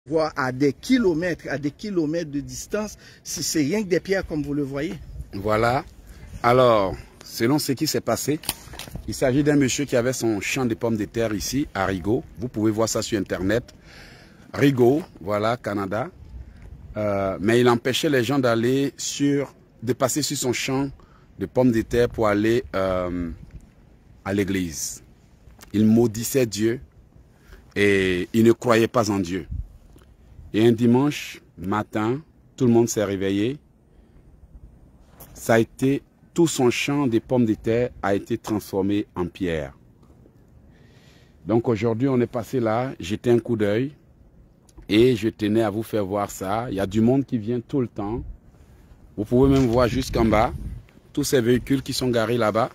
Voire à des kilomètres de distance, si c'est rien que des pierres comme vous le voyez. Voilà. Alors, selon ce qui s'est passé, il s'agit d'un monsieur qui avait son champ de pommes de terre ici, à Rigaud. Vous pouvez voir ça sur Internet. Rigaud, voilà, Canada. Mais il empêchait les gens de passer sur son champ de pommes de terre pour aller à l'église. Il maudissait Dieu et il ne croyait pas en Dieu. Et un dimanche matin, tout le monde s'est réveillé. Ça a été, tout son champ de pommes de terre a été transformé en pierre. Donc aujourd'hui, on est passé là, jeté un coup d'œil et je tenais à vous faire voir ça. Il y a du monde qui vient tout le temps. Vous pouvez même voir jusqu'en bas, tous ces véhicules qui sont garés là-bas.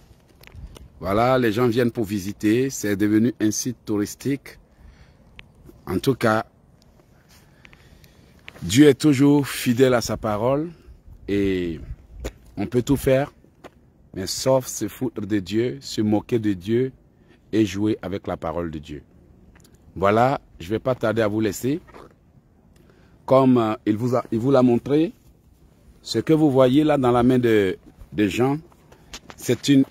Voilà, les gens viennent pour visiter. C'est devenu un site touristique. En tout cas, Dieu est toujours fidèle à sa parole et on peut tout faire, mais sauf se foutre de Dieu, se moquer de Dieu et jouer avec la parole de Dieu. Voilà, je ne vais pas tarder à vous laisser. Comme il vous l'a montré, ce que vous voyez là dans la main de Jean, c'est une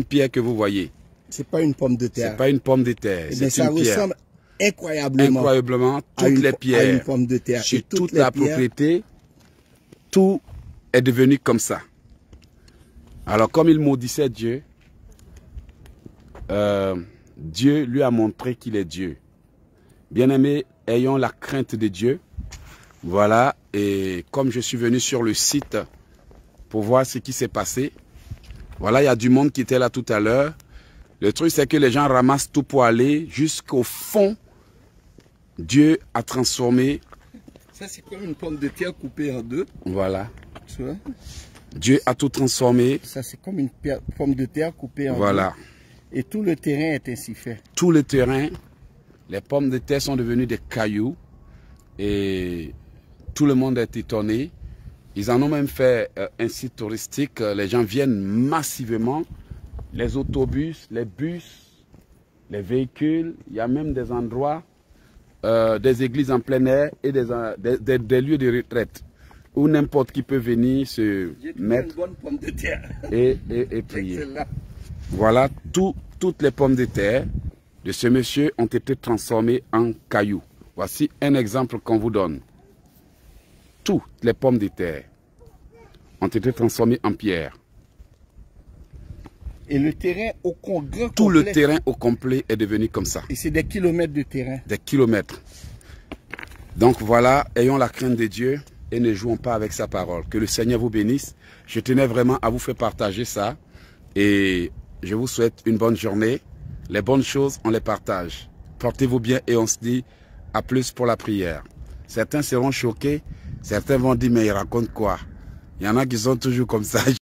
pierre que vous voyez. C'est pas une pomme de terre. C'est pas une pomme de terre, c'est une pierre. Ressemble incroyablement toutes les pierres, à une pomme de terre. Sur toute la propriété, tout est devenu comme ça. Alors comme il maudissait Dieu, Dieu lui a montré qu'il est Dieu. Bien-aimés, ayons la crainte de Dieu. Voilà, et comme je suis venu sur le site pour voir ce qui s'est passé, voilà, il y a du monde qui était là tout à l'heure. Le truc, c'est que les gens ramassent tout pour aller jusqu'au fond. Dieu a transformé. Ça, c'est comme une pomme de terre coupée en deux. Voilà. Tu vois? Dieu a tout transformé. Ça, c'est comme une pomme de terre coupée en deux. Voilà. Et tout le terrain est ainsi fait. Tout le terrain, les pommes de terre sont devenues des cailloux. Et tout le monde est étonné. Ils en ont même fait un site touristique. Les gens viennent massivement. Les autobus, les bus, les véhicules. Il y a même des endroits, des églises en plein air et des lieux de retraite où n'importe qui peut venir se mettre une bonne pomme de terre. et prier. Voilà, toutes les pommes de terre de ce monsieur ont été transformées en cailloux. Voici un exemple qu'on vous donne. Toutes les pommes de terre ont été transformées en pierre. Et le terrain au complet. Tout le terrain au complet est devenu comme ça. Et c'est des kilomètres de terrain. Des kilomètres. Donc voilà, ayons la crainte de Dieu et ne jouons pas avec sa parole. Que le Seigneur vous bénisse. Je tenais vraiment à vous faire partager ça. Et je vous souhaite une bonne journée. Les bonnes choses, on les partage. Portez-vous bien et on se dit à plus pour la prière. Certains seront choqués. Certains vont dire, mais il raconte quoi? Il y en a qui sont toujours comme ça.